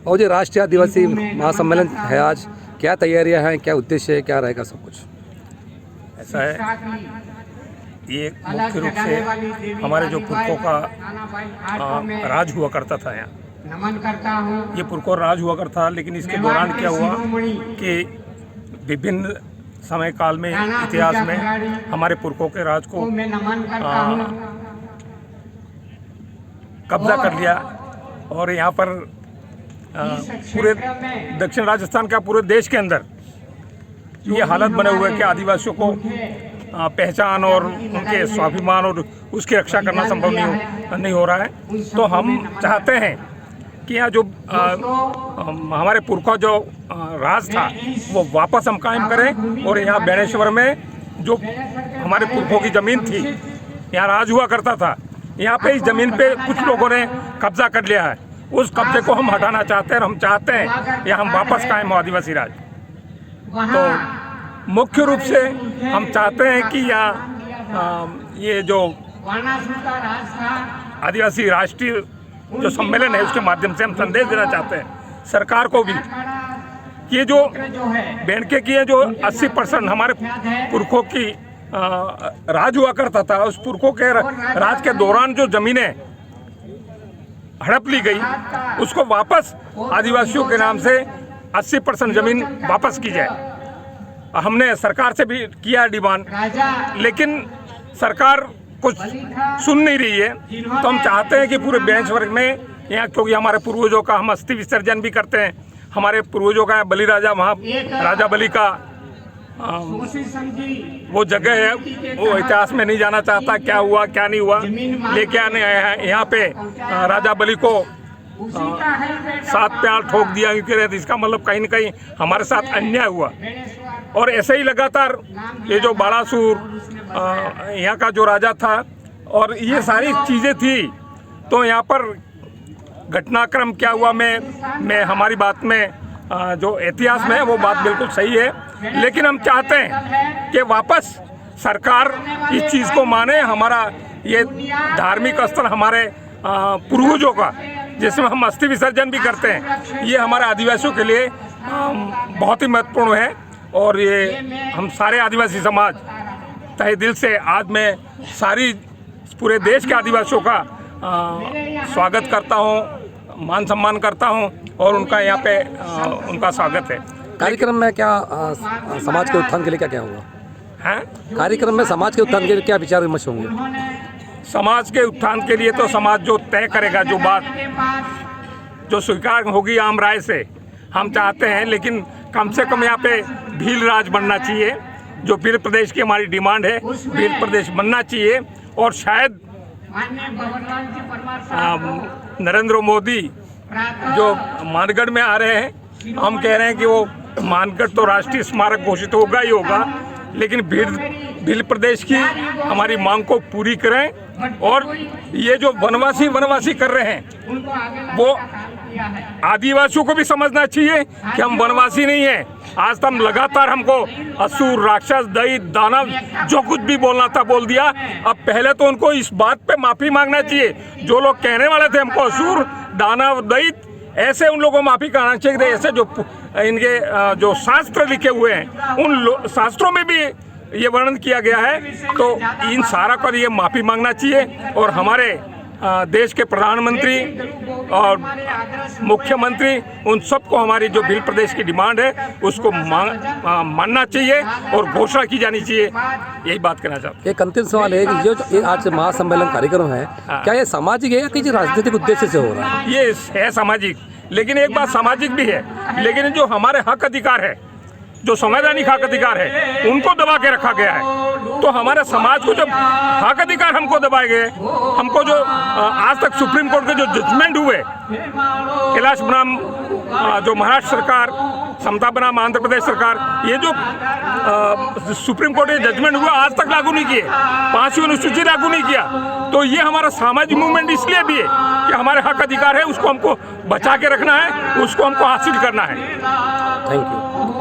और जो राष्ट्रीय आदिवासी महासम्मेलन है आज, क्या तैयारियां हैं, क्या उद्देश्य है, क्या रहेगा सब कुछ? ऐसा है, ये मुख्य रूप से हमारे जो पुरखों का राज हुआ करता था यहाँ, नमन करता हूँ। ये पुरखों राज हुआ करता था, लेकिन इसके दौरान क्या हुआ कि विभिन्न समय काल में इतिहास में हमारे पुरखों के राज को मैं नमन करता हूँ। कब्जा कर लिया और यहाँ पर पूरे दक्षिण राजस्थान का, पूरे देश के अंदर ये हालत बने हुए कि आदिवासियों को पहचान और उनके स्वाभिमान और उसकी रक्षा करना संभव नहीं हो रहा है। तो हम चाहते हैं कि यहाँ जो हमारे पुरखा जो राज था वो वापस हम कायम करें, और यहाँ बेणेश्वर में जो हमारे पुरखों की ज़मीन थी, यहाँ राज हुआ करता था, यहाँ पे इस ज़मीन पे कुछ लोगों ने कब्जा कर लिया है। उस कब्जे को हम हटाना चाहते हैं और हम चाहते हैं यहाँ हम वापस कायम हो आदिवासी राज। तो मुख्य रूप से हम चाहते हैं कि यहाँ ये जो आदिवासी राष्ट्रीय जो सम्मेलन है उसके माध्यम से हम संदेश देना चाहते हैं सरकार को भी कि ये जो बेणके की है, जो 80% हमारे पुरखों की राज हुआ करता था, उस पुरखों के राज के दौरान जो ज़मीनें हड़प ली गई उसको वापस आदिवासियों के नाम से 80% ज़मीन वापस की जाए। हमने सरकार से भी किया डिमांड, लेकिन सरकार कुछ सुन नहीं रही है। तो हम चाहते हैं कि पूरे बेणेश्वर में यहाँ, क्योंकि हमारे पूर्वजों का हम अस्थि विसर्जन भी करते हैं, हमारे पूर्वजों का बलि राजा, वहाँ राजा बलि का वो जगह है, वो इतिहास में नहीं जाना चाहता क्या हुआ क्या नहीं हुआ, लेके आने आए हैं यहाँ पे राजा बलि को 7 प्याल ठोक दिया, क्योंकि इसका मतलब कहीं न कहीं हमारे साथ अन्याय हुआ। और ऐसे ही लगातार ये जो बालासुर यहाँ का जो राजा था और ये सारी चीज़ें थी, तो यहाँ पर घटनाक्रम क्या हुआ, मैं हमारी बात में जो इतिहास में है वो बात बिल्कुल सही है, लेकिन हम चाहते हैं कि वापस सरकार इस चीज़ को माने। हमारा ये धार्मिक स्थल हमारे पूर्वजों का, जिसमें हम अस्थि विसर्जन भी करते हैं, ये हमारे आदिवासियों के लिए बहुत ही महत्वपूर्ण है। और ये हम सारे आदिवासी समाज तहे दिल से आज मैं सारी पूरे देश के आदिवासियों का स्वागत करता हूँ, मान सम्मान करता हूँ और उनका यहाँ पे उनका स्वागत है। कार्यक्रम में क्या समाज के उत्थान के लिए क्या क्या होगा? हैं? कार्यक्रम में समाज के उत्थान के लिए क्या विचार विमर्श होंगे? समाज के उत्थान के लिए तो समाज जो तय करेगा, जो बात जो स्वीकार होगी आम राय से, हम चाहते हैं, लेकिन कम से कम यहाँ पे भील राज बनना चाहिए। जो भील प्रदेश की हमारी डिमांड है, भील प्रदेश बनना चाहिए। और शायद नरेंद्र मोदी जो मानगढ़ में आ रहे हैं, हम कह रहे हैं कि वो मानगढ़ तो राष्ट्रीय स्मारक घोषित होगा ही होगा, लेकिन भील प्रदेश की हमारी मांग को पूरी करें। और ये जो वनवासी कर रहे हैं, वो आदिवासियों को भी समझना चाहिए कि हम वनवासी नहीं हैं। आज तक लगातार हमको असुर, राक्षस, दैत, दानव जो कुछ भी बोलना था बोल दिया। अब पहले तो उनको इस बात पे माफ़ी मांगना चाहिए। जो लोग कहने वाले थे हमको असुर, दानव, दैत, ऐसे उन लोगों को माफ़ी करना चाहिए। ऐसे जो इनके जो शास्त्र लिखे हुए हैं, उन शास्त्रों में भी ये वर्णन किया गया है, तो इन सारा पर ये माफ़ी मांगना चाहिए। और हमारे देश के प्रधानमंत्री और मुख्यमंत्री, उन सबको हमारी जो भील प्रदेश की डिमांड है उसको मानना चाहिए और घोषणा की जानी चाहिए। यही बात कहना चाहता हूँ। एक अंतिम सवाल है कि जो आज महासम्मेलन कार्यक्रम है, क्या ये सामाजिक है या किसी राजनीतिक उद्देश्य से हो रहा है? ये है सामाजिक, लेकिन एक बात सामाजिक भी है, लेकिन जो हमारे हक अधिकार है, जो संवैधानिक हक अधिकार है, उनको दबा के रखा गया है। तो हमारे समाज को जब हक अधिकार हमको दबाए गए, हमको जो आज तक सुप्रीम कोर्ट के जो जजमेंट हुए, कैलाश बनाम जो महाराष्ट्र सरकार, समता बनाम आंध्र प्रदेश सरकार, ये जो सुप्रीम कोर्ट के जजमेंट हुआ आज तक लागू नहीं किए, 5वीं अनुसूची लागू नहीं किया। तो ये हमारा सामाजिक मूवमेंट इसलिए भी है कि हमारे हक अधिकार है, उसको हमको बचा के रखना है, उसको हमको हासिल करना है। Thank you.